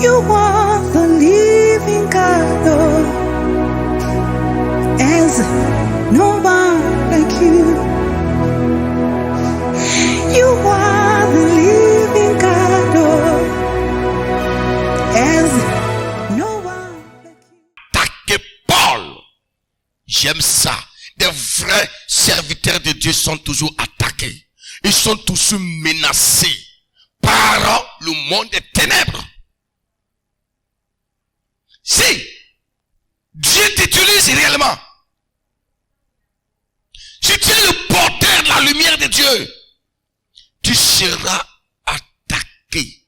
You are the living God, oh, as no one like you. You are the living God, oh, as no one like you. Attaquez Paul. J'aime ça. Des vrais serviteurs de Dieu sont toujours attaqués. Ils sont toujours menacés par le monde des ténèbres. Si Dieu t'utilise réellement, si tu es le porteur de la lumière de Dieu, tu seras attaqué.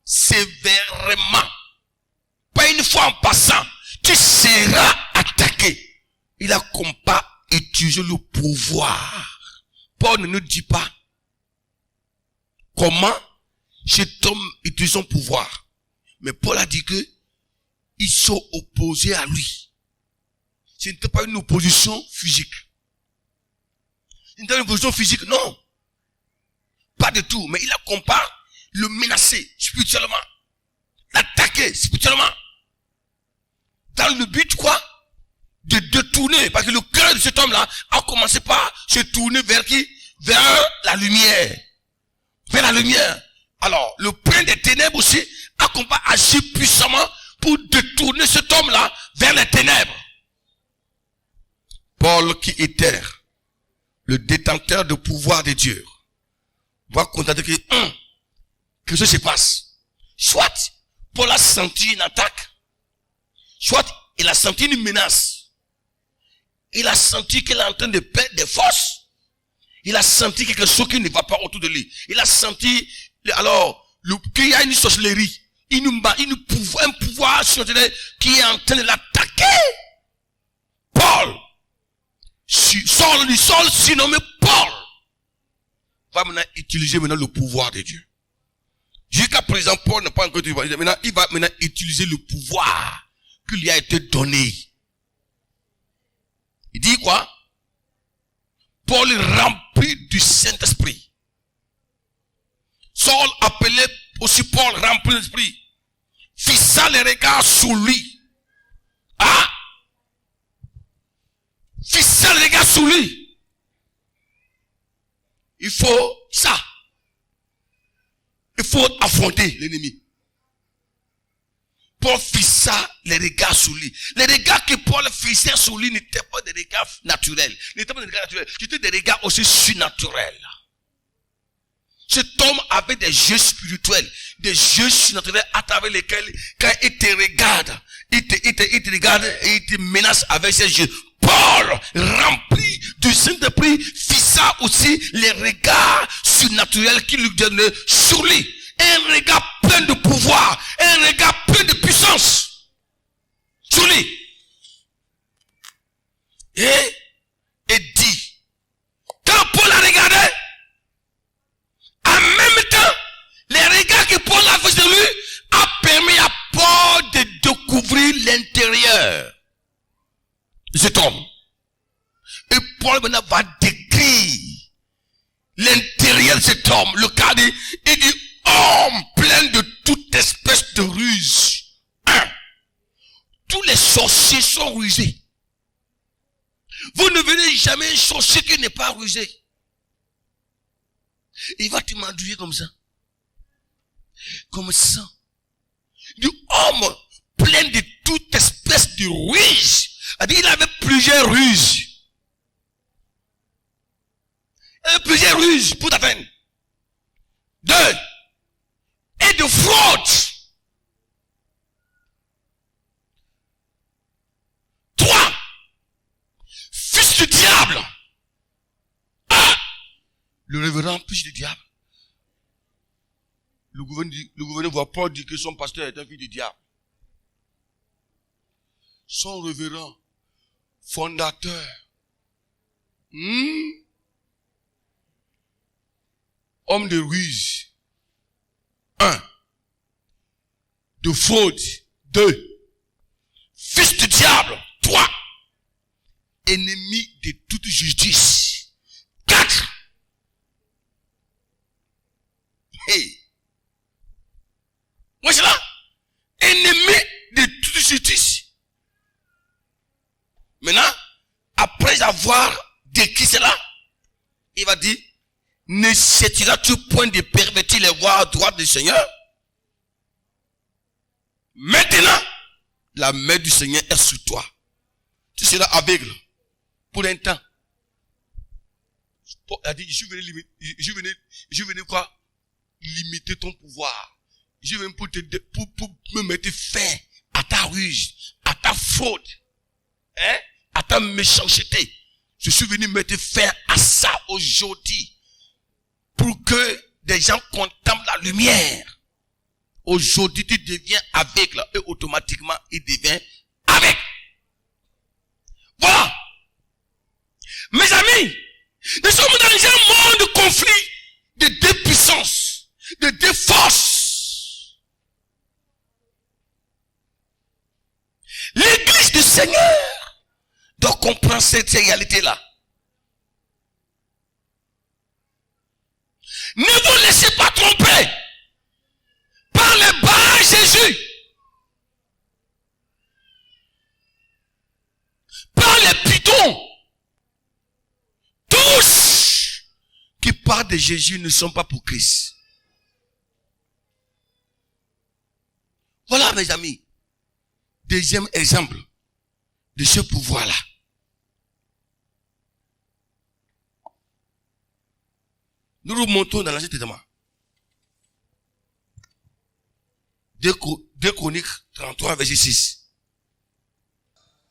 Sévèrement. Pas une fois en passant, tu seras attaqué. Il a comme pas utilisé le pouvoir. Paul ne nous dit pas comment cet homme utilise son pouvoir. Mais Paul a dit que ils sont opposés à lui. Ce n'était pas une opposition physique. Ce n'était pas une opposition physique, non. Pas du tout. Mais il a comparé le menacer spirituellement. L'attaquer spirituellement. Dans le but quoi? De détourner. Parce que le cœur de cet homme-là a commencé par se tourner vers qui? Vers la lumière. Vers la lumière. Alors, le prince des ténèbres aussi a agi puissamment pour détourner cet homme-là vers les ténèbres. Paul qui était le détenteur de pouvoir de Dieu va constater que quelque chose se passe. Soit Paul a senti une attaque, soit il a senti une menace. Il a senti qu'il est en train de perdre des forces. Il a senti quelque chose qui ne va pas autour de lui. Il a senti, qu'il y a une sorcellerie, un pouvoir surnaturel qui est en train de l'attaquer. Paul, Saul surnommé Paul, va maintenant utiliser le pouvoir de Dieu. Jusqu'à présent, Paul n'a pas encore utilisé. Maintenant, il va utiliser le pouvoir qui lui a été donné. Il dit quoi? Paul rempli du Saint-Esprit. Saul appelait aussi Paul rempli de l'Esprit. Fixa les regards sur lui. Ah! Fixa les regards sur lui. Il faut ça. Il faut affronter l'ennemi. Paul fixa les regards sur lui. Les regards que Paul fixait sur lui n'étaient pas des regards naturels. C'était des regards aussi surnaturels. Cet homme avait des yeux spirituels, des yeux surnaturels à travers lesquels, quand il te regarde, il te regarde et il te menace avec ses yeux. Paul, rempli du Saint-Esprit, fixa aussi les regards surnaturels qu'il lui donnait sur lui. Un regard plein de pouvoir, un regard plein de puissance sur lui. Et dit, quand Paul a regardé, en même temps, les regards que Paul a fait sur lui a permis à Paul de découvrir l'intérieur de cet homme. Et Paul maintenant va décrire l'intérieur de cet homme. Le cas dit, il dit, homme plein de toute espèce de ruse. Tous les sorciers sont rusés. Vous ne verrez jamais un sorcier qui n'est pas rusé. Il va te m'andouiller comme ça. Comme ça. Du homme plein de toute espèce de ruse. Il avait plusieurs ruses. Plusieurs ruses pour t'atteindre. 2. Et de fraude. 3. Fils du diable. Le révérend fils du diable. Le gouverneur voit Paul dire que son pasteur est un fils du diable. Son révérend, fondateur, homme de ruse. 1. De fraude. 2. Fils du diable. 3. ennemi de toute justice. 4. Hey. Moi, c'est là. Ennemi de toute justice. Maintenant, après avoir décrit cela, il va dire, ne cesseras-tu point de pervertir les voies droites du Seigneur? Maintenant, la main du Seigneur est sur toi. Tu seras aveugle pour un temps. Paul a dit, je venais quoi? Limiter ton pouvoir. Je viens pour me mettre fin à ta ruse, à ta fraude, hein, à ta méchanceté. Je suis venu mettre fin à ça aujourd'hui. Pour que des gens contemplent la lumière. Aujourd'hui, tu deviens aveugle et automatiquement, il devient aveugle. Voilà. Mes amis, nous sommes dans un monde de conflit, de deux puissances, de deux forces. L'église du Seigneur doit comprendre cette réalité-là. Ne vous laissez pas tromper par le bas Jésus, par les pitons. Tous qui parlent de Jésus ne sont pas pour Christ. Voilà, mes amis, deuxième exemple de ce pouvoir-là. Nous remontons dans l'Ancien Testament. 2 Chroniques 33, verset 6.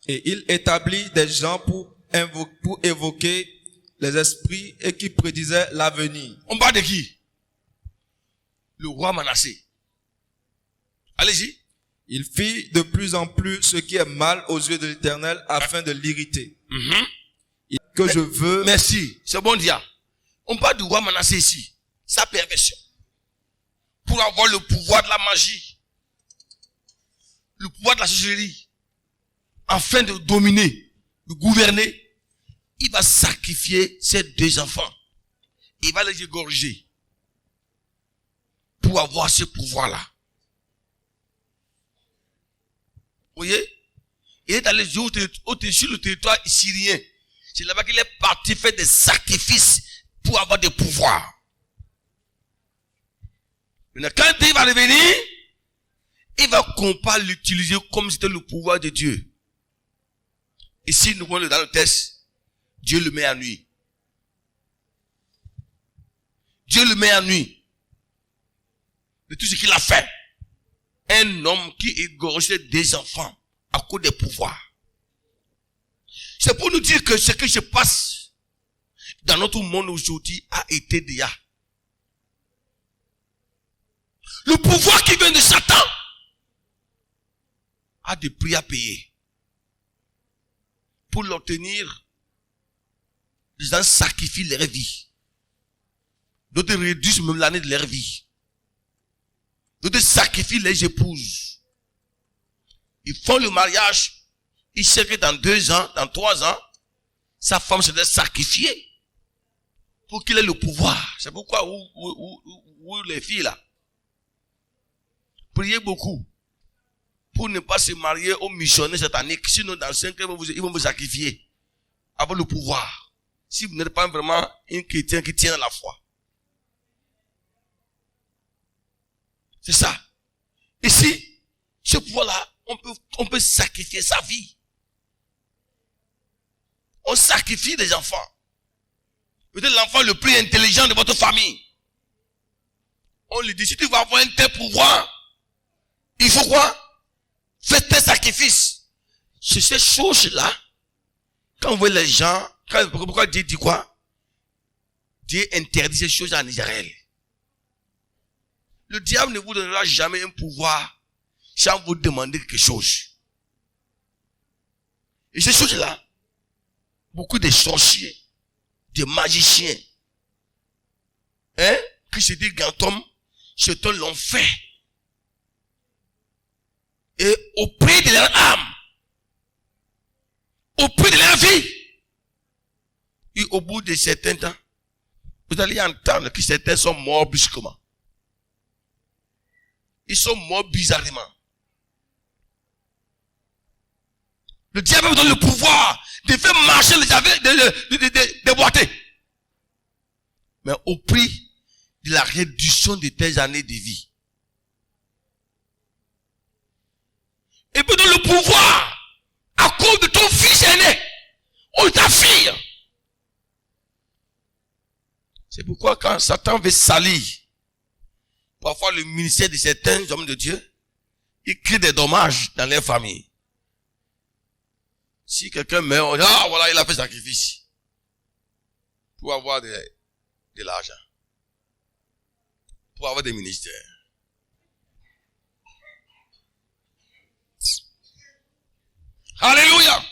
Et il établit des gens pour évoquer les esprits et qui prédisaient l'avenir. On parle de qui? Le roi Manassé. Allez-y. Il fit de plus en plus ce qui est mal aux yeux de l'Éternel afin de l'irriter. Que je veux... Merci. C'est bon dia. On parle du roi Manassé ici. Sa perversion. Pour avoir le pouvoir de la magie. Le pouvoir de la sorcellerie. Afin de dominer, de gouverner. Il va sacrifier ses 2 enfants. Il va les égorger. Pour avoir ce pouvoir-là. Vous voyez? Il est allé sur le territoire syrien. C'est là-bas qu'il est parti faire des sacrifices pour avoir des pouvoirs. Maintenant, quand il va revenir, il va pas l'utiliser comme si c'était le pouvoir de Dieu. Ici, nous voyons dans le texte, Dieu le met à nuit. Dieu le met à nuit. De tout ce qu'il a fait. Un homme qui égorgeait des enfants à cause des pouvoirs. C'est pour nous dire que ce qui se passe dans notre monde aujourd'hui a été déjà. Le pouvoir qui vient de Satan a des prix à payer. Pour l'obtenir, les gens sacrifient leur vie. D'autres réduisent même l'année de leur vie. D'autres sacrifient les épouses. Ils font le mariage. Ils savent que dans 2 ans, dans 3 ans, sa femme se doit sacrifier pour qu'il ait le pouvoir. C'est pourquoi où les filles là, priez beaucoup pour ne pas se marier aux missionnaires sataniques. Sinon dans 5 ans, ils vont vous sacrifier avoir le pouvoir. Si vous n'êtes pas vraiment un chrétien qui tient à la foi. C'est ça. Ici, ce pouvoir-là, on peut sacrifier sa vie. On sacrifie des enfants. Peut-être l'enfant le plus intelligent de votre famille. On lui dit, si tu vas avoir un tel pouvoir, il faut quoi? Faites tes sacrifices. C'est ces choses-là, quand vous voyez les gens, pourquoi Dieu dit quoi? Dieu interdit ces choses en Israël. Le diable ne vous donnera jamais un pouvoir sans vous demander quelque chose. Et ces choses-là, beaucoup de sorciers, de magiciens, qui se disent Gantom, c'est l'ont fait. Et au prix de leur âme, au prix de leur vie, au bout de certains temps, vous allez entendre que certains sont morts brusquement. Ils sont morts bizarrement. Le diable vous donne le pouvoir de faire marcher les aveugles, de boiter. Mais au prix de la réduction de tes années de vie. Et puis donne le pouvoir à cause de ton fils aîné ou ta fille. C'est pourquoi quand Satan veut salir pour avoir le ministère de certains hommes de Dieu, il crée des dommages dans leur famille. Si quelqu'un meurt, on dit, ah voilà, il a fait sacrifice pour avoir de l'argent, pour avoir des ministères. Alléluia.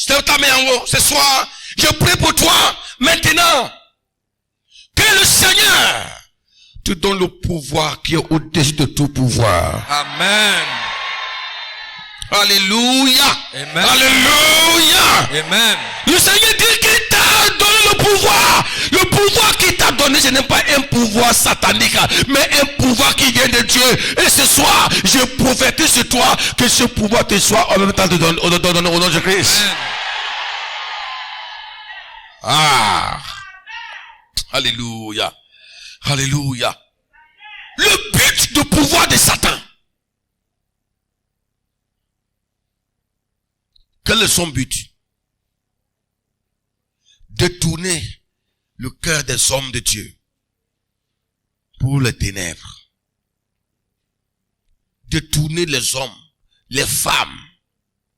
Je ta main en haut ce soir. Je prie pour toi maintenant. Que le Seigneur te donne le pouvoir qui est au-dessus de tout pouvoir. Amen. Alléluia. Amen. Alléluia. Amen. Le Seigneur dit qu'il t'a donné le pouvoir. Le pouvoir qu'il t'a donné, ce n'est pas un pouvoir satanique, mais un pouvoir qui vient de Dieu. Et ce soir, je prophétise sur toi que ce pouvoir te soit en même temps donné au nom de Christ. Amen. Ah. Alléluia. Alléluia. Le but du pouvoir de Satan. Quel est son but? Détourner le cœur des hommes de Dieu pour les ténèbres. Détourner les hommes, les femmes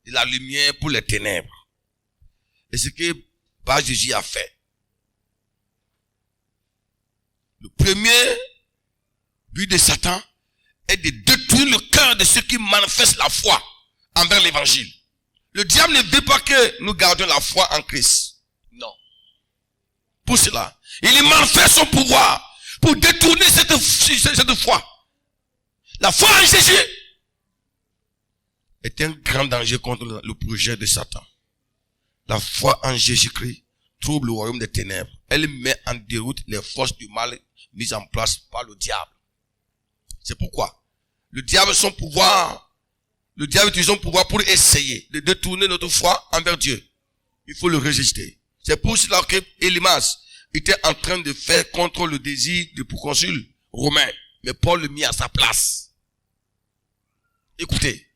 de la lumière pour les ténèbres. Et ce que Jésus a fait. Le premier but de Satan est de détruire le cœur de ceux qui manifestent la foi envers l'évangile. Le diable ne veut pas que nous gardions la foi en Christ. Non. Pour cela, il manifeste son pouvoir pour détourner cette foi. La foi en Jésus est un grand danger contre le projet de Satan. La foi en Jésus-Christ trouble le royaume des ténèbres. Elle met en déroute les forces du mal mises en place par le diable. C'est pourquoi le diable utilise son pouvoir pour essayer de détourner notre foi envers Dieu. Il faut le résister. C'est pour cela que Élymas était en train de faire contre le désir du proconsul romain. Mais Paul le mit à sa place. Écoutez,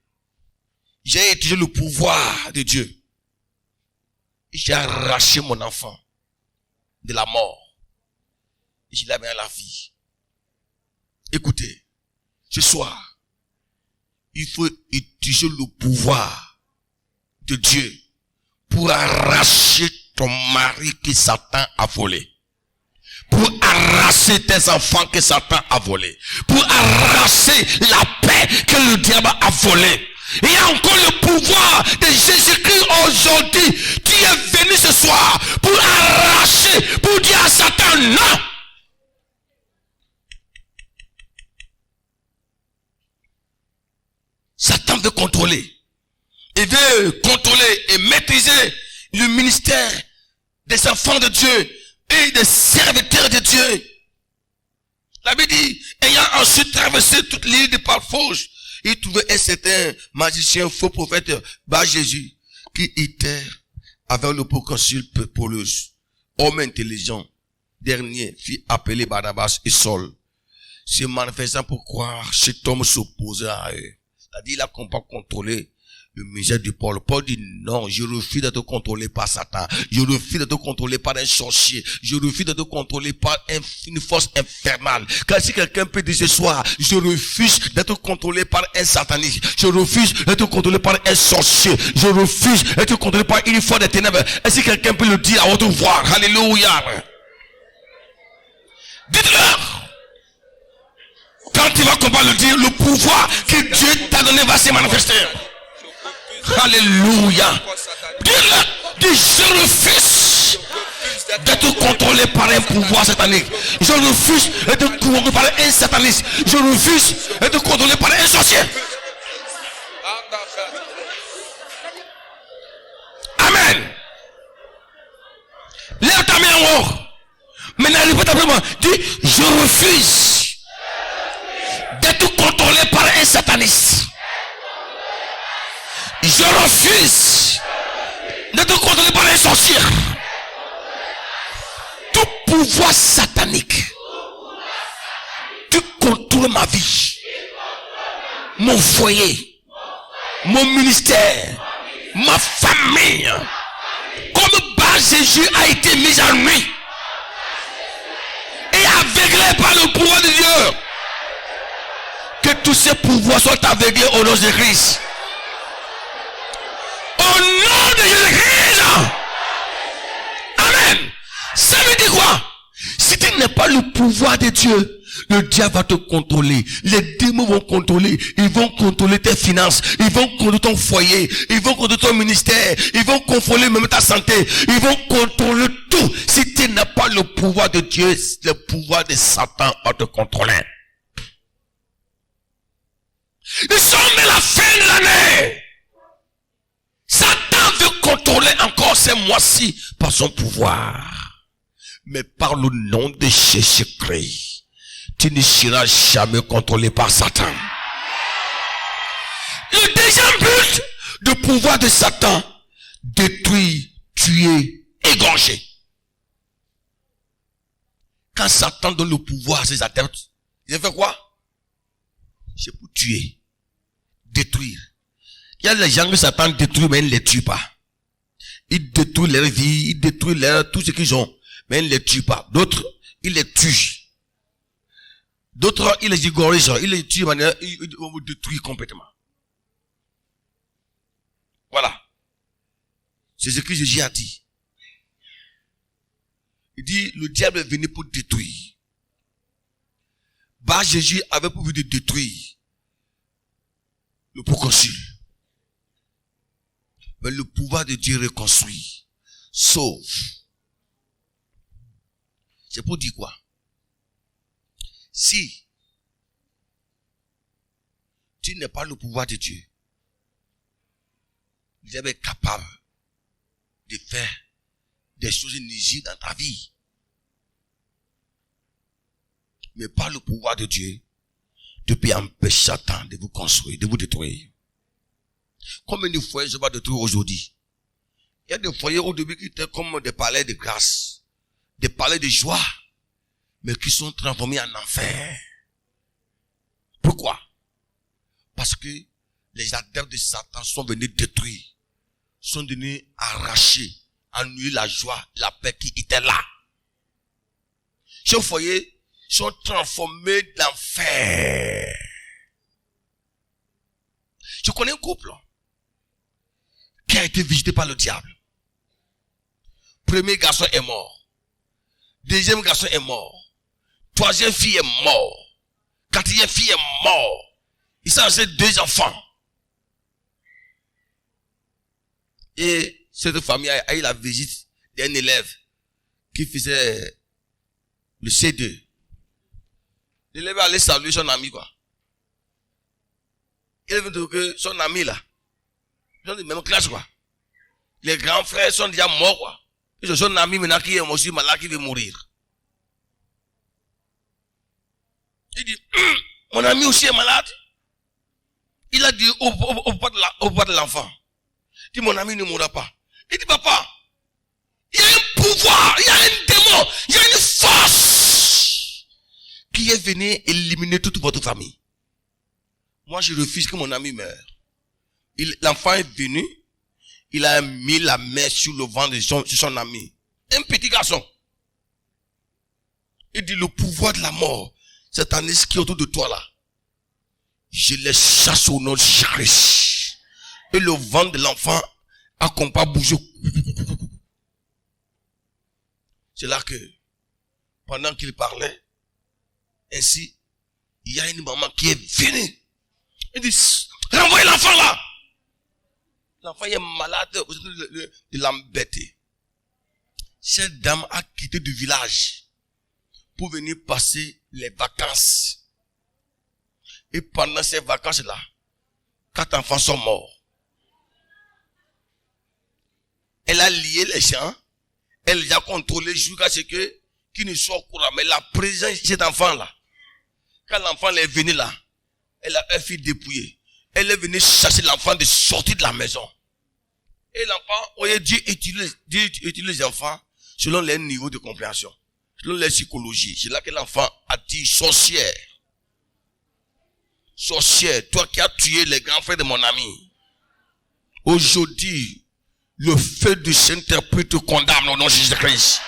j'ai utilisé le pouvoir de Dieu. J'ai arraché mon enfant de la mort. Et je l'ai mis à la vie. Écoutez, ce soir, il faut utiliser le pouvoir de Dieu pour arracher ton mari que Satan a volé. Pour arracher tes enfants que Satan a volé. Pour arracher la paix que le diable a volé. Il y a encore le pouvoir de Jésus-Christ aujourd'hui. Tu es venu ce soir pour arracher, pour dire à Satan non. Satan veut contrôler. Il veut contrôler et maîtriser le ministère des enfants de Dieu et des serviteurs de Dieu. La Bible dit, ayant ensuite traversé toute l'île de Paphos, il trouvait un certain magicien, faux prophète, Jésus, qui était avec le proconsul Paulus, homme intelligent. Dernier fit appeler Barnabas et Saul, se manifestant pour croire, cet homme s'opposait à eux. C'est-à-dire, il a pas contrôlé le ministère de Paul. Paul dit non, je refuse d'être contrôlé par Satan. Je refuse d'être contrôlé par un sorcier. Je refuse d'être contrôlé par une force infernale. Car si quelqu'un peut dire ce soir, je refuse d'être contrôlé par un sataniste. Je refuse d'être contrôlé par un sorcier. Je refuse d'être contrôlé par une force des ténèbres. Est-ce que quelqu'un peut le dire à haute voix? Alléluia. Dites-leur. Quand tu vas comprendre le dire, le pouvoir que Dieu t'a donné va se manifester. Alléluia. Dis, je refuse d'être contrôlé par un pouvoir satanique. Je refuse d'être contrôlé par un sataniste. Je refuse d'être contrôlé par un sorcier. Amen. fort. Maintenant, répète après moi. Dis, je refuse d'être contrôlé par un sataniste. Je refuse d'être contrôlé par un sorcier. Tout pouvoir satanique qui contrôle ma vie, mon foyer, mon ministère, ma famille, comme Bar Jésus a été mis en nuit et aveuglé par le pouvoir de Dieu, que tous ces pouvoirs soient aveuglés au nom de Christ. Au nom de Jésus-Christ. Amen. Ça veut dire quoi? Si tu n'as pas le pouvoir de Dieu, le diable va te contrôler. Les démons vont contrôler. Ils vont contrôler tes finances. Ils vont contrôler ton foyer. Ils vont contrôler ton ministère. Ils vont contrôler même ta santé. Ils vont contrôler tout. Si tu n'as pas le pouvoir de Dieu, le pouvoir de Satan va te contrôler. Nous sommes à la fin de l'année. Satan veut contrôler encore ces mois-ci par son pouvoir. Mais par le nom de Jésus-Christ, tu ne seras jamais contrôlé par Satan. Le deuxième but du pouvoir de Satan, détruire, tuer, égorger. Quand Satan donne le pouvoir à ses adeptes, il fait quoi? C'est pour tuer, détruire. Il y a des gens que Satan détruit, mais il ne les tue pas. Il détruit leur vie, il détruit tout ce qu'ils ont, mais il ne les tue pas. D'autres, il les tue. D'autres, il les égorge, il les tue de manière, il vous détruit complètement. Voilà. C'est ce que Jésus a dit. Il dit, le diable est venu pour détruire. Bah, Jésus avait pour but de détruire le proconsul. Mais le pouvoir de Dieu reconstruit, sauve. C'est pour dire quoi? Si tu n'as pas le pouvoir de Dieu, Dieu est capable de faire des choses nuisibles dans ta vie. Mais par le pouvoir de Dieu, tu peux empêcher Satan de vous construire, de vous détruire. Combien de foyers je vais détruire aujourd'hui? Il y a des foyers au début qui étaient comme des palais de grâce, des palais de joie, mais qui sont transformés en enfer. Pourquoi? Parce que les adeptes de Satan sont venus détruire, sont venus arracher, annuler la joie, la paix qui était là. Ces foyers sont transformés d'enfer. Je connais un couple qui a été visité par le diable. Premier garçon est mort. Deuxième garçon est mort. Troisième fille est mort. Quatrième fille est mort. Il s'en fait 2 enfants. Et cette famille a eu la visite d'un élève qui faisait le C2. L'élève allait saluer son ami, quoi. Il veut dire que son ami, là, ils sont de même classe, quoi. Les grands frères sont déjà morts, quoi. Et son ami, maintenant, qui est aussi malade, qui veut mourir. Il dit, mon ami aussi est malade. Il a dit au papa de l'enfant. Il dit, mon ami ne mourra pas. Il dit, papa, il y a un pouvoir, il y a un démon, il y a une force qui est venue éliminer toute votre famille. Moi, je refuse que mon ami meure. L'enfant est venu, il a mis la main sur le ventre de son ami. Un petit garçon. Il dit, le pouvoir de la mort, cette année qui est autour de toi là, je les chasse au nom de Jésus. Et le ventre de l'enfant a comme pas bougé. C'est là que, pendant qu'il parlait, ainsi, il y a une maman qui est venue. Il dit, renvoyez l'enfant là. L'enfant est malade, de l'embêter. Cette dame a quitté du village pour venir passer les vacances. Et pendant ces vacances-là, 4 enfants sont morts. Elle a lié les gens, Elle a contrôlé jusqu'à ce que, qu'il ne soit au courant. Mais la présence de cet enfant-là, quand l'enfant est venu là, elle a un fils dépouillé. Elle est venue chercher l'enfant de sortir de la maison. Et l'enfant, voyez, Dieu utilise les enfants selon leur niveau de compréhension, selon leur psychologie. C'est là que l'enfant a dit, sorcière, toi qui as tué les grands frères de mon ami. Aujourd'hui, le feu du Saint-Esprit te condamne au nom de Jésus-Christ.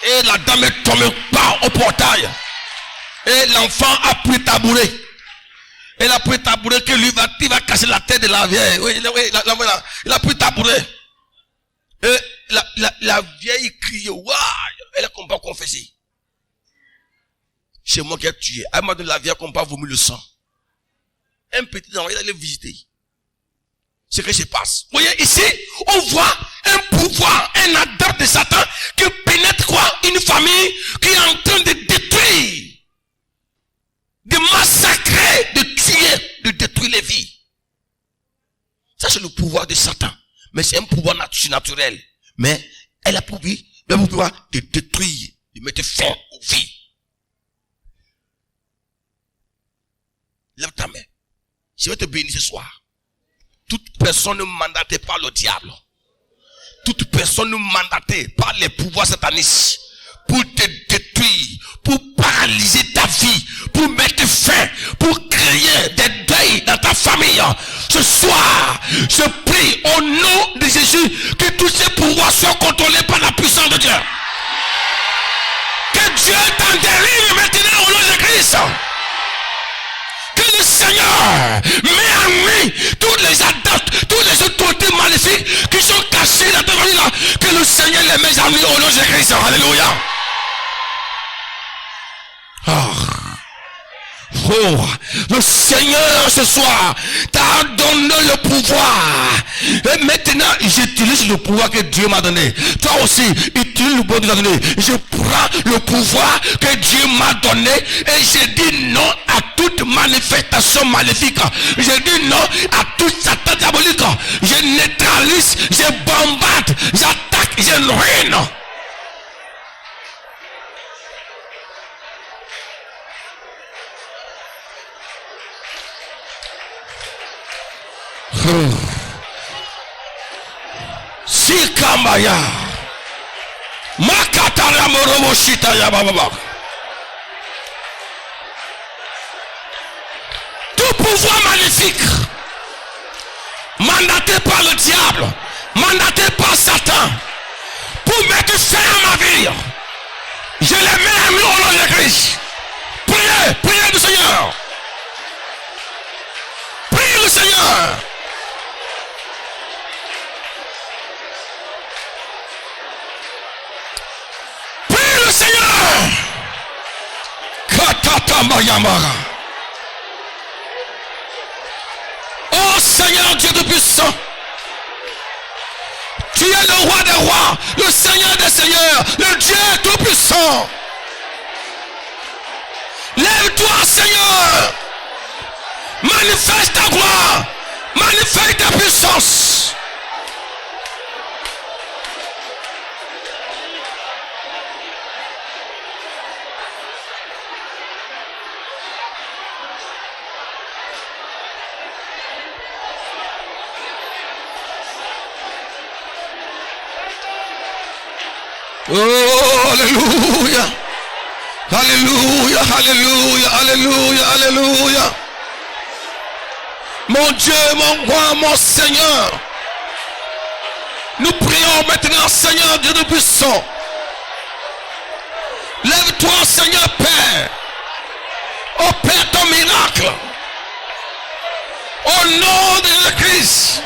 Et la dame est tombée par au portail. Et l'enfant a pris tabouret. Elle a pris tabouret que lui va casser la tête de la vieille. Oui, il a pris tabouret. Et la vieille crie, waouh, elle a comme pas confessé. C'est moi qui ai tué. Elle m'a donné la vieille comme pas vomi le sang. Un petit enfant, il allait visiter. Ce que se passe. Vous voyez, ici, on voit un pouvoir, un adepte de Satan qui pénètre quoi? Une famille qui est en train de détruire, de massacrer, de tuer, de détruire les vies. Ça, c'est le pouvoir de Satan. Mais c'est un pouvoir naturel. Mais elle a pour le pouvoir de détruire, de mettre fin aux vies. Lève ta main. Je vais te bénir ce soir. Toute personne mandatée par le diable, toute personne mandatée par les pouvoirs satanistes pour te détruire, pour paralyser ta vie, pour mettre fin, pour créer des deuils dans ta famille. Ce soir, je prie au nom de Jésus que tous ces pouvoirs soient contrôlés par la puissance de Dieu. Que Dieu t'en délivre maintenant au nom de Christ. Que le Seigneur met en lui tous les adeptes, tous les autorités maléfiques qui sont cachés dans ta famille là. Que le Seigneur les mette en lui au nom de Christ. Alléluia. Oh, le Seigneur ce soir t'a donné le pouvoir. Et maintenant, j'utilise le pouvoir que Dieu m'a donné. Toi aussi, utilise le pouvoir que Dieu m'a donné. Je prends le pouvoir que Dieu m'a donné et je dis non à toute manifestation maléfique. Je dis non à toute Satan diabolique. Je neutralise, je bombarde, j'attaque, je ruine. Sikamaya Makatara Morobo Shitaya Baba. Tout pouvoir maléfique mandaté par le diable, mandaté par Satan pour mettre fin à ma vie, je les mets en au nom de Christ. Priez le Seigneur. Priez le Seigneur. Seigneur, oh Seigneur Dieu de puissant, tu es le roi des rois, le Seigneur des seigneurs, le Dieu tout puissant. Lève-toi Seigneur, manifeste ta gloire, manifeste ta puissance. Oh, alléluia. Alléluia, alléluia, alléluia, alléluia. Mon Dieu, mon roi, mon Seigneur. Nous prions maintenant, Seigneur Dieu de puissant. Lève-toi, Seigneur Père. Opère ton miracle. Au nom de Jésus-Christ.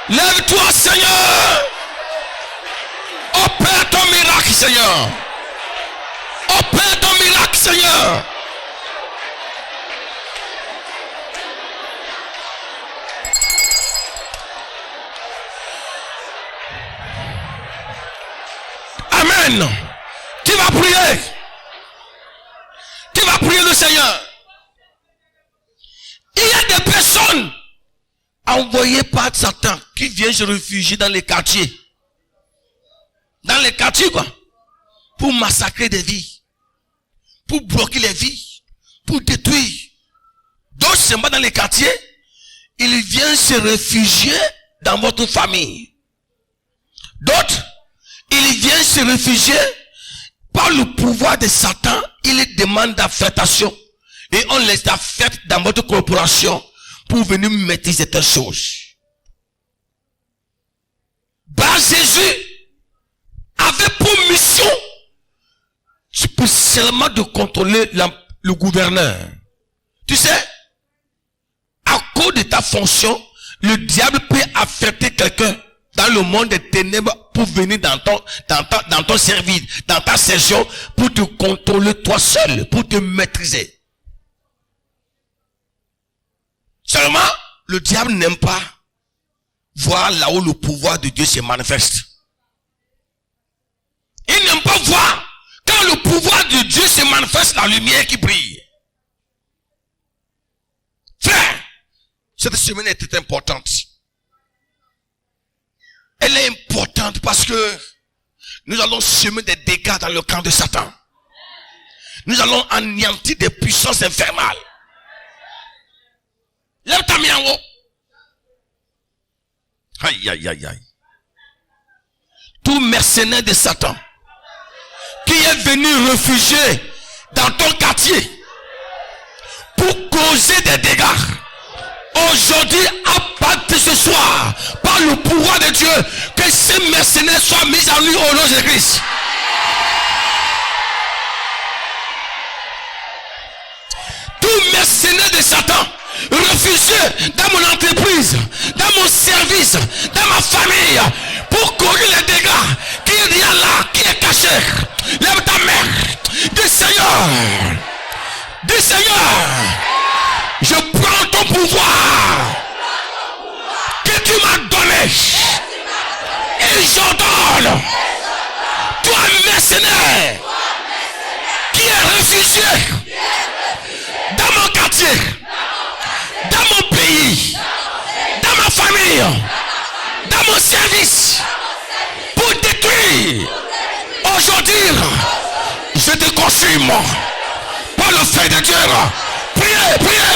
Lève-toi, Seigneur. Opère ton miracle, Seigneur. Opère ton miracle, Seigneur. Amen. Tu vas prier. Tu vas prier le Seigneur. Il y a des personnes envoyés par Satan qui vient se réfugier dans les quartiers. Dans les quartiers, quoi. Pour massacrer des vies. Pour bloquer les vies. Pour détruire. Donc, seulement dans les quartiers, il vient se réfugier dans votre famille. D'autres, il vient se réfugier par le pouvoir de Satan. Il demande d'affectation. Et on les affecte dans votre corporation pour venir maîtriser telles choses. Bah, Jésus avait pour mission spécialement de contrôler le gouverneur. Tu sais, à cause de ta fonction, le diable peut affecter quelqu'un dans le monde des ténèbres pour venir dans ton service, dans ta session, pour te contrôler toi seul, pour te maîtriser. Seulement, le diable n'aime pas voir là où le pouvoir de Dieu se manifeste. Il n'aime pas voir quand le pouvoir de Dieu se manifeste, la lumière qui brille. Frère, cette semaine était importante. Elle est importante parce que nous allons semer des dégâts dans le camp de Satan. Nous allons anéantir des puissances infernales. Lève ta main en haut. Aïe, aïe, aïe, aïe. Tout mercenaire de Satan qui est venu réfugier dans ton quartier pour causer des dégâts. Aujourd'hui, à partir de ce soir, par le pouvoir de Dieu, que ces mercenaires soient mis en lui au nom de Christ. Tout mercenaire de Satan refusé dans mon entreprise, dans mon service, dans ma famille, pour courir les dégâts qu'il y a là, qui est caché. Lève ta main. Dis Seigneur, je prends ton pouvoir que tu m'as donné et j'ordonne, toi mercenaire qui est réfugié dans mon quartier, dans mon pays, dans ma famille, dans mon service, pour détruire. Aujourd'hui, je te consume par le feu de Dieu. Priez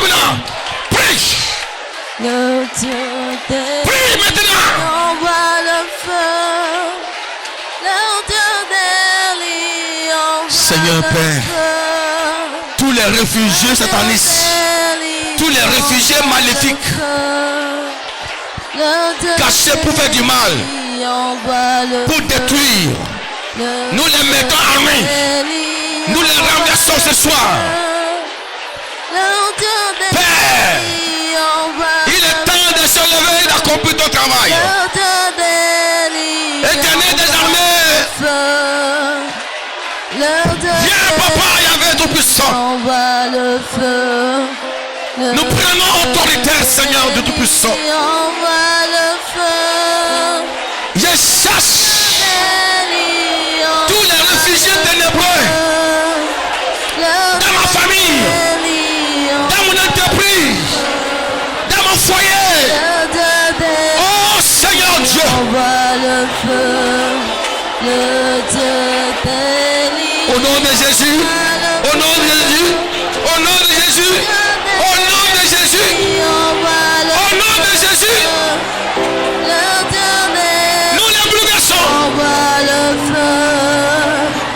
maintenant. Prie. Prie maintenant. Envoie le feu. Seigneur Père, tous les réfugiés satanistes, tous les réfugiés maléfiques, cachés pour faire du mal, pour détruire, nous les mettons en main, nous les renversons ce soir. Père, il est temps de se lever et d'accomplir ton travail. Éternel des armées, viens papa, Yahvé Tout-Puissant. Nous prenons autorité, Seigneur de Tout-Puissant. Je chasse tous les réfugiés ténébreux dans ma famille, dans mon entreprise, dans mon foyer. Oh Seigneur Dieu, au nom de Jésus, au nom de Jésus, au nom de Jésus, au nom de Jésus, au nom de Jésus, nous les bouleversons,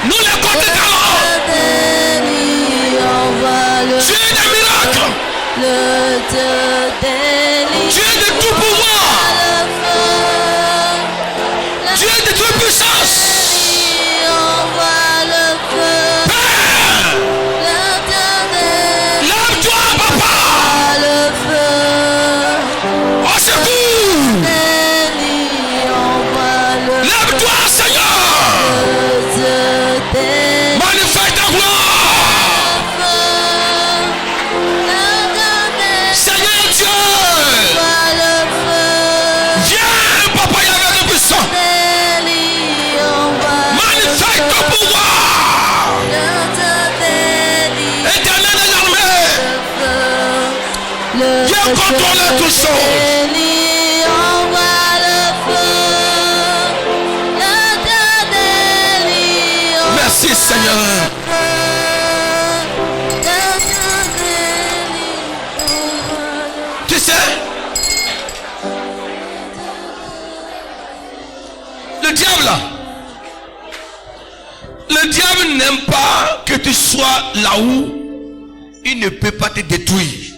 nous les contétons. Dieu des miracles, Dieu de tout pouvoir, Dieu de toute puissance. Père, lève-toi, papa. Au secours. Lève-toi, Seigneur. Manifeste ta gloire. Seigneur Dieu. veut contrôler toutes choses. Élie envoie le feu. L'Éternel y envoie Merci Seigneur. le feu. L'Éternel y envoie le feu. Tu sais, le diable n'aime pas que tu sois là où il ne peut pas te détruire.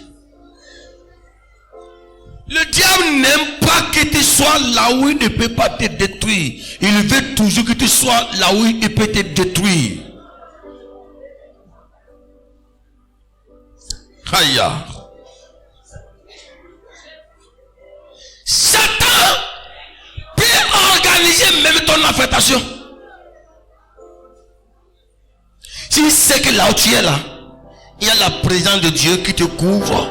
Le diable n'aime pas que tu sois là où il ne peut pas te détruire. Il veut toujours que tu sois là où il peut te détruire. Aïe. Satan peut organiser même ton affectation. S'il sait que là où tu es là, il y a la présence de Dieu qui te couvre,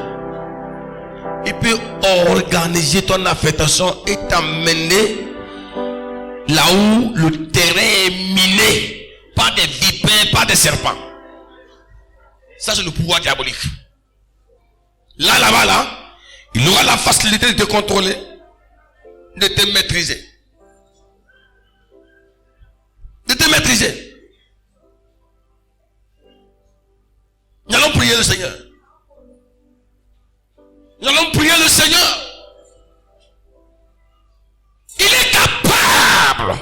il peut organiser ton affectation et t'amener là où le terrain est miné par des vipères, par des serpents. Ça, c'est le pouvoir diabolique. Là-bas, là, il aura la facilité de te contrôler, de te maîtriser. De te maîtriser. Nous allons prier le Seigneur. Nous allons prier le Seigneur. Il est capable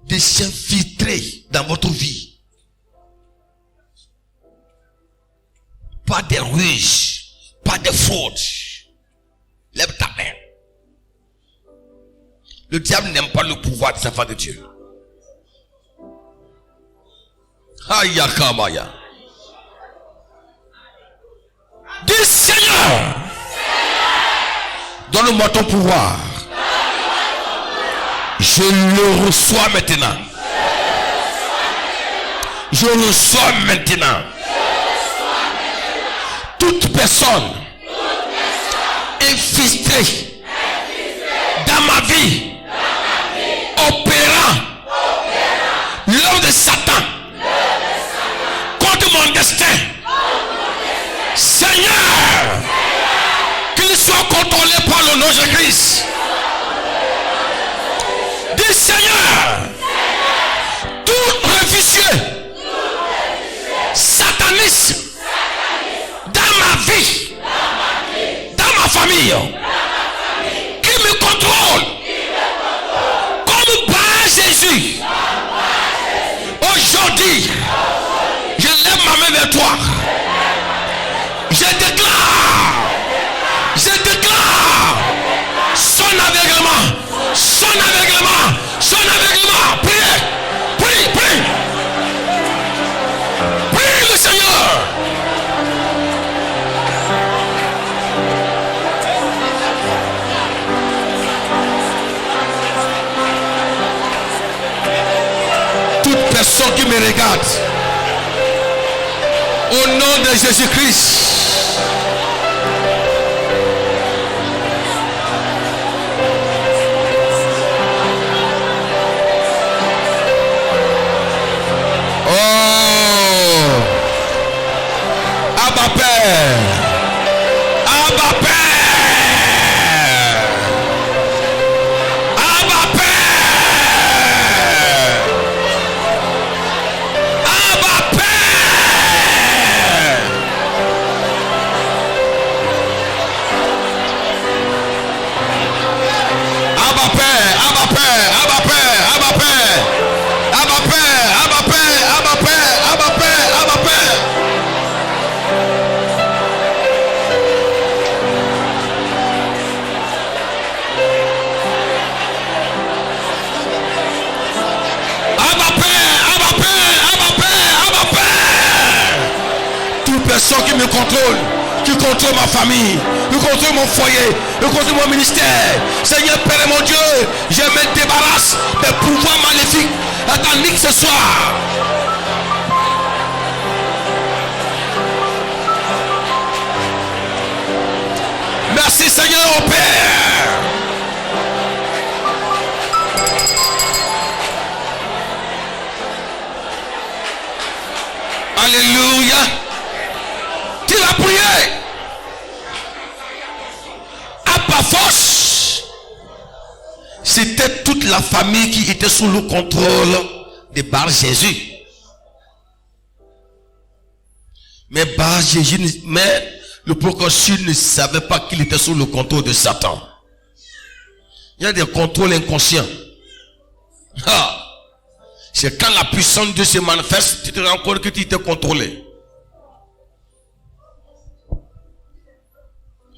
de s'infiltrer dans votre vie. Pas des ruses, pas de fraudes. Lève ta main. Le diable n'aime pas le pouvoir des enfants de Dieu. Aïe, Kamaya. Dis Seigneur, donne-moi ton pouvoir. Je le reçois maintenant. Je le reçois maintenant. Toute personne infiltrée dans ma vie, opérant l'homme de Satan contre mon destin, Seigneur, qu'il soit contrôlé par le nom de Jésus-Christ. Dis Seigneur, tout réfugié satanisme dans ma vie, dans ma famille, qui me contrôle comme par Jésus. Aujourd'hui, je lève ma main vers toi. Je déclare son aveuglement, son aveuglement, son aveuglement. Priez, prie, prie. Prie le Seigneur. Toute personne qui me regarde, au nom de Jésus-Christ, Abba Père, Abba Père, Abba Père, Abba Père. Abba Père, Abba Père, Abba Père, Abba Père, Abba Père, Abba Père, Abba Père, Abba Père, Abba Père. Toute personne qui me contrôle, qui contrôle ma famille, qui contrôle mon foyer, qui contrôle mon ministère, Seigneur Père et mon Dieu, je me débarrasse des pouvoirs maléfiques attendez que ce soir. Merci Seigneur au Père. Alléluia. Tu vas prier. c'était toute la famille qui était sous le contrôle de Bar Jésus. Mais Bar Jésus, mais le procureur ne savait pas qu'il était sous le contrôle de Satan. Il y a des contrôles inconscients. Ah. C'est quand la puissance de Dieu se manifeste, tu te rends compte que tu étais contrôlé.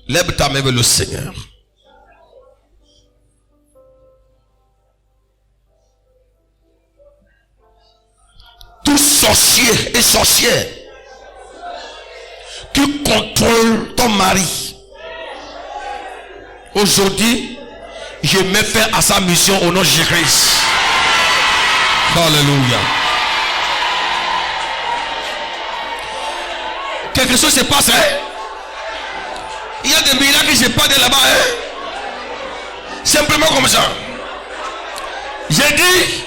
Lève ta main vers le Seigneur. Tout sorcier et sorcière qui contrôle ton mari, aujourd'hui, je mets fin à sa mission au nom de Jésus-Christ. Alléluia. Quelque chose se passe, hein? Il y a des miracles qui se passent là-bas, hein? Simplement comme ça. J'ai dit,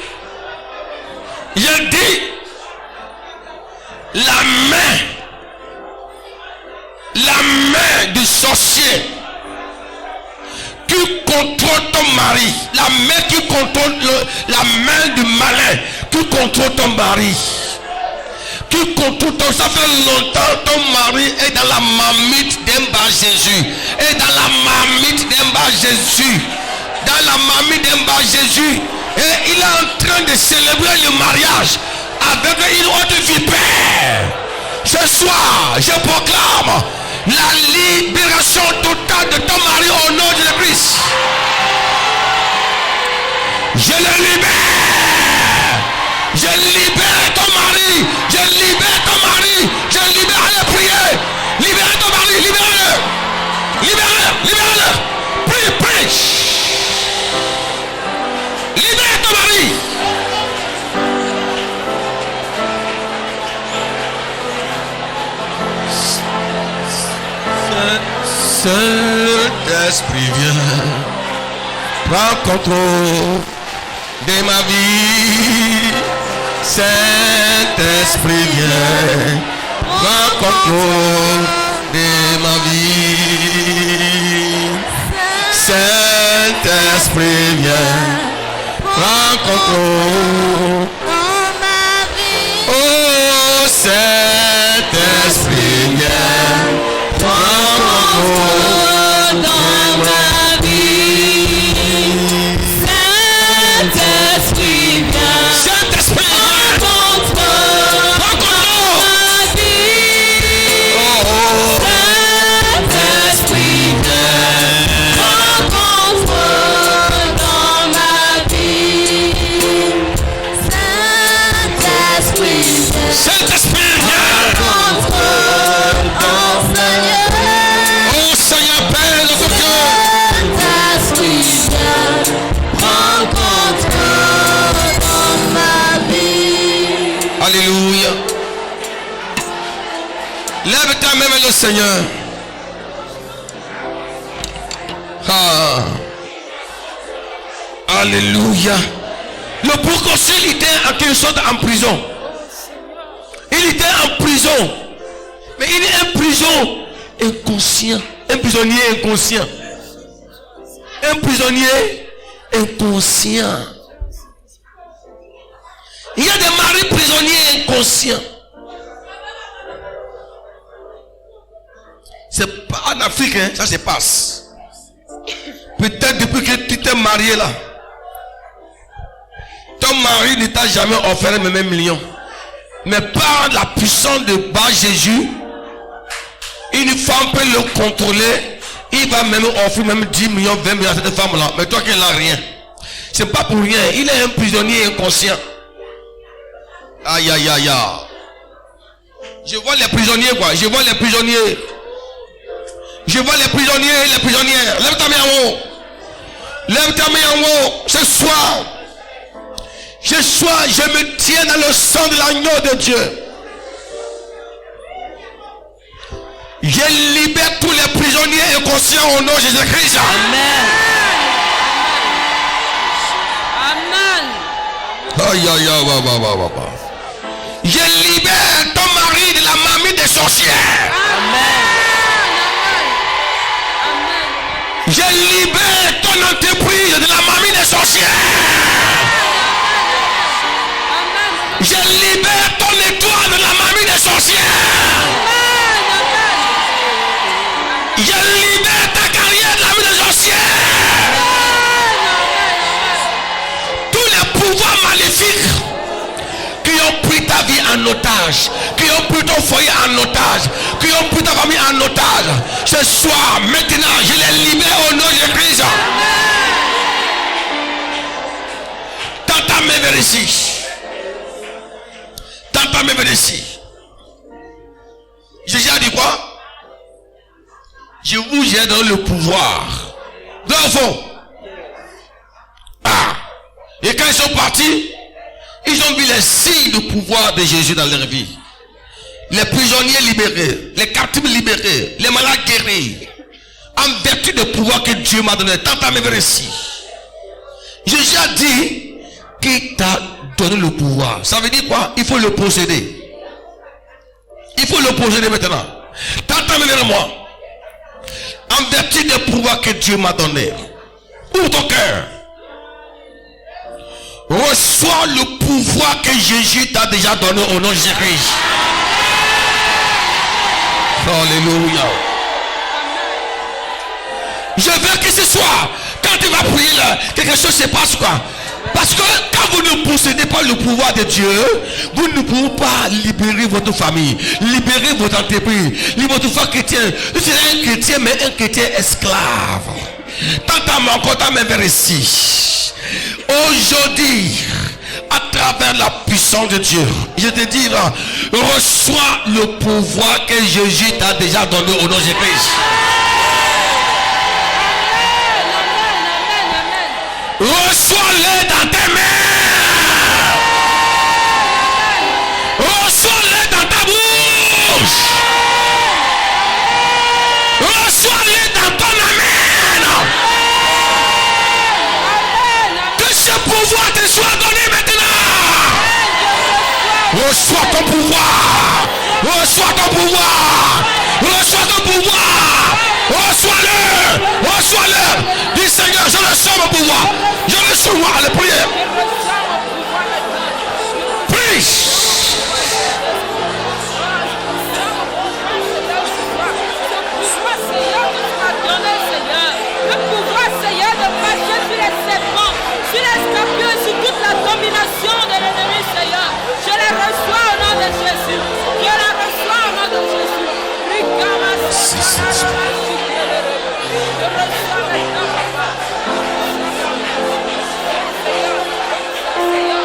la main du sorcier qui contrôle ton mari, la main qui contrôle la main du malin qui contrôle ton mari, qui contrôle ton, ça fait longtemps ton mari est dans la marmite d'un Bar Jésus, est dans la marmite d'un Bar Jésus, dans la marmite d'un Bar Jésus, et il est en train de célébrer le mariage avec une autre vipère. Ce soir, je proclame la libération totale de ton mari au nom de Jésus-Christ. Je le libère. Je libère ton mari. Je libère ton mari. Je libère. Allez prier. Libère ton mari. Libère-le. Libère-le. Libère-le. Prie, prie. Libère ton mari. Saint-Esprit vient, prends contrôle de ma vie. Saint-Esprit vient, prends contrôle de ma vie. Saint-Esprit vient, prends contrôle Dans ma vie, oh Saint-Esprit vient, prends contrôle dans ma vie, Saint-Esprit vient, Saint-Esprit vient, contrôle prends contrôle ma vie, oh Saint-Esprit vient, contrôle dans ma vie, Saint-Esprit vient, Saint-Esprit vient, contrôle en Seigneur. oh Seigneur Père notre Dieu, Saint-Esprit vient, prends contrôle dans ma vie. alléluia. Lève ta main vers le Seigneur. Ah. Alléluia. Le procureur il était en quelque sorte en prison. Il était en prison. Mais il est en prison inconscient. Un prisonnier inconscient. Un prisonnier inconscient. Il y a des maris prisonniers inconscients. C'est pas en Afrique, hein, ça se passe. Peut-être depuis que tu t'es marié là, ton mari ne t'a jamais offert même 1 million. Mais par la puissance de Bar Jésus, une femme peut le contrôler. Il va même offrir même 10 millions, 20 millions à cette femme-là. Mais toi qui n'as rien. C'est pas pour rien. Il est un prisonnier inconscient. Aïe, aïe, aïe, aïe. Je vois les prisonniers, quoi. Je vois les prisonniers. Je vois les prisonniers et les prisonnières. Lève ta main en haut. Lève ta main en haut. Ce soir, je me tiens dans le sang de l'agneau de Dieu. Je libère tous les prisonniers inconscients au nom de Jésus-Christ. Amen. Amen. Aïe, aïe, aïe, je libère ton mari de la marmite des sorcières. Je libère ton entreprise de la marmite des sorcières. sorcières. Je libère ton étoile de la mamie des sorcières. Je libère ta carrière de la mamie des sorcières. Tous les pouvoirs maléfiques qui ont pris ta vie en otage, qui ont pris ton foyer en otage, qui ont pris ta famille en otage, ce soir, maintenant, je les libère au nom de Christ. Tends ta main vers ici. Tends ta main vers ici. Jésus a dit quoi? Je vous ai donné le pouvoir. Dans le fond. Ah. Et quand ils sont partis, ils ont vu les signes de pouvoir de Jésus dans leur vie. Les prisonniers libérés, les captifs libérés, les malades guéris. En vertu du pouvoir que Dieu m'a donné. Tends ta main vers ici. Jésus a dit qu'il t'a donné le pouvoir. Ça veut dire quoi? Il faut le posséder. Il faut le posséder maintenant. Tends ta main vers moi. En vertu du pouvoir que Dieu m'a donné. Ouvre ton cœur. Reçois le pouvoir que Jésus t'a déjà donné au nom de Jésus-Christ. Alléluia. Je veux que ce soit, quand tu vas prier là, quelque chose se passe quoi? Parce que quand vous ne possédez pas le pouvoir de Dieu, vous ne pouvez pas libérer votre famille, libérer votre entreprise, libérer votre foi chrétienne. Vous serez un chrétien, mais un chrétien esclave. Tant ta main, quand ta main vers ici. Aujourd'hui, à travers la puissance de Dieu, je te dis, reçois le pouvoir que Jésus t'a déjà donné au nom de Jésus-Christ. Reçois-le dans tes mains. Reçois-le dans ta bouche. Reçois-le dans ton amène. Que ce pouvoir te soit donné maintenant. Reçois ton pouvoir. Reçois ton pouvoir. Reçois ton pouvoir. Reçois-le. Reçois-le. Dis Seigneur, je reçois mon pouvoir. Je reçois moi la prière. Prie. Le pouvoir, Seigneur, de marcher sur les serpents, sur les scorpions et sur toute la domination de l'ennemi, Seigneur. Je les reçois au nom de Jésus. Je les reçois au nom de Jésus. Je reçois maintenant, papa. Seigneur,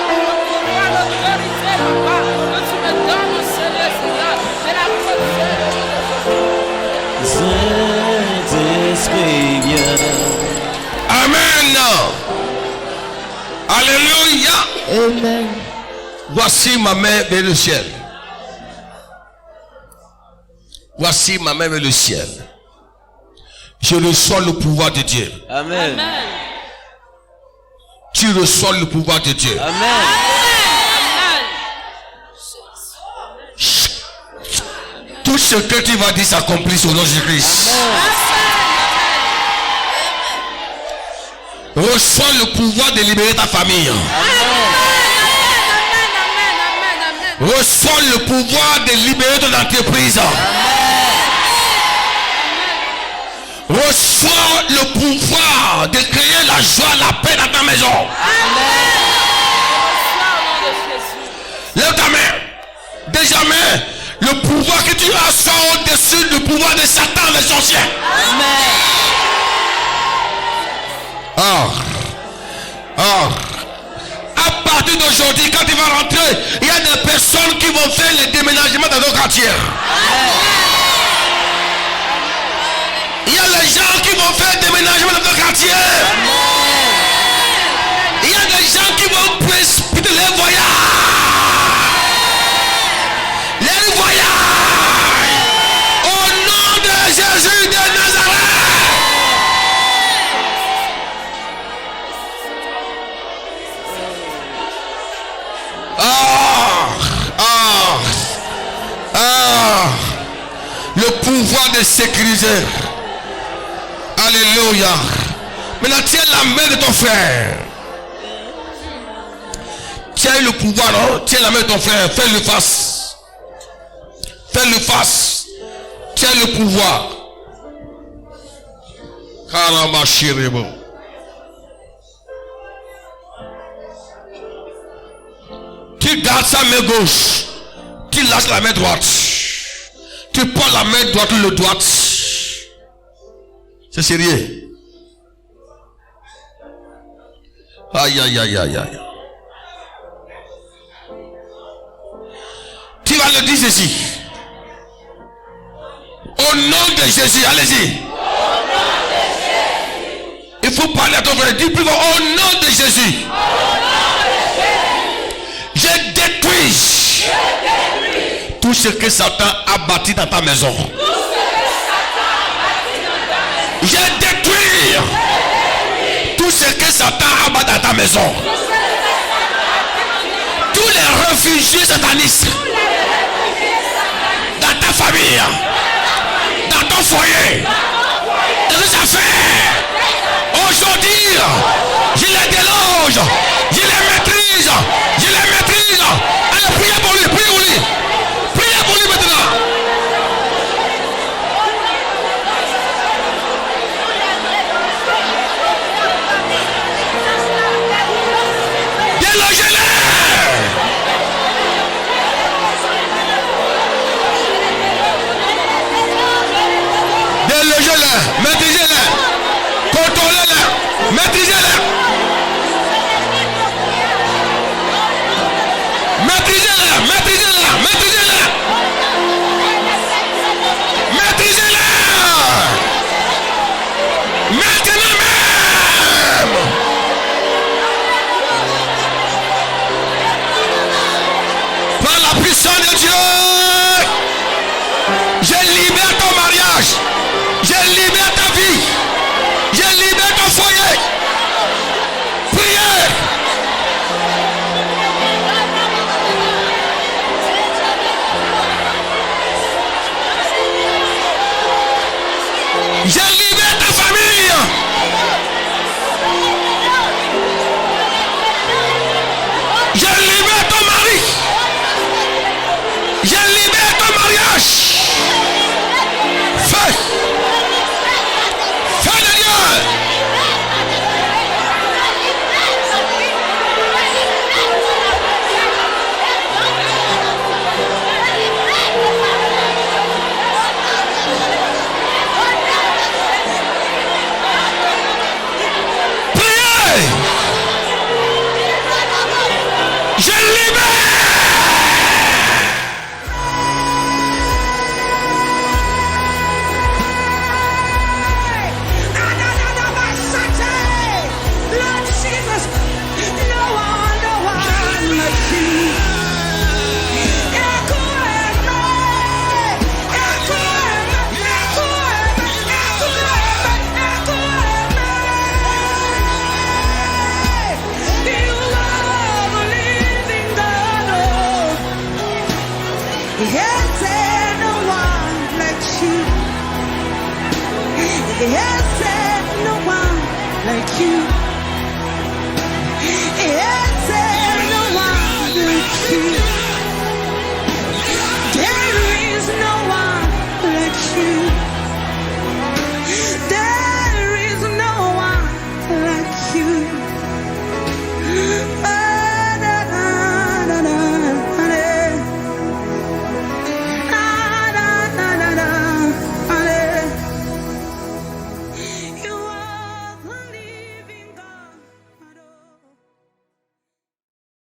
le pouvoir, l'autorité, papa, que tu me donnes, Seigneur, Seigneur. Je la possède. Saint-Esprit, viens. Amen. Alléluia. Amen. Voici ma main vers le ciel. Voici ma main vers le ciel. Je reçois le pouvoir de Dieu. Amen. Amen. Tu reçois le pouvoir de Dieu. Amen. Tout ce que tu vas dire s'accomplisse au nom de Jésus-Christ. Reçois le pouvoir de libérer ta famille. Reçois le pouvoir de libérer ton entreprise. Reçois le pouvoir de créer la joie, la paix dans ta maison. Lève ta main. Désormais, le pouvoir que tu as soit au-dessus du pouvoir de Satan, les sorciers. À partir d'aujourd'hui, quand tu vas rentrer, il y a des personnes qui vont faire les déménagements dans nos quartiers. Il y a les gens qui vont faire des déménagements dans nos quartiers. Il y a des gens qui vont précipiter les voyages. Les voyages. Au nom de Jésus de Nazareth. Le pouvoir de sécuriser. Alléluia. Maintenant tiens la main de ton frère. Tu as eu le pouvoir, non? Tiens la main de ton frère, fais-le face. Fais-le face. Tu as le pouvoir. Karamashirebo. Tu gardes sa main gauche. Tu lâches la main droite. Tu prends la main droite ou le droite. C'est sérieux. Aïe, aïe, aïe, aïe, aïe. Tu vas le dire ceci. Au nom de Jésus, allez-y. Il faut parler à ton frère. Dis plus fort. Au nom de Jésus. Je détruis tout ce que Satan a bâti dans ta maison. Je détruis tout ce que Satan a bâti dans ta maison. Tous les réfugiés satanistes dans ta famille, dans ton foyer, dans tes affaires, aujourd'hui, je les déloge, je les maîtrise, je les maîtrise. Allez, priez pour lui, priez pour lui. Priez pour lui maintenant. Délogez-les. Délogez-les, maîtrisez-les, contrôlez-les, maîtrisez-les. Maîtrisez-les, maîtrisez-les, maîtrisez-les. Maîtrisez-les. Maintenant même. Par la puissance de Dieu, je libère ton mariage. Je libère ta vie. Je libère ton foyer. Priez. Je libère ta famille. Je libère ton mari. Je libère ton mariage. Fais. Fais de Dieu. Je libère. Lord Jesus, no one like you. Yes, no one like you. Yes, no one like you.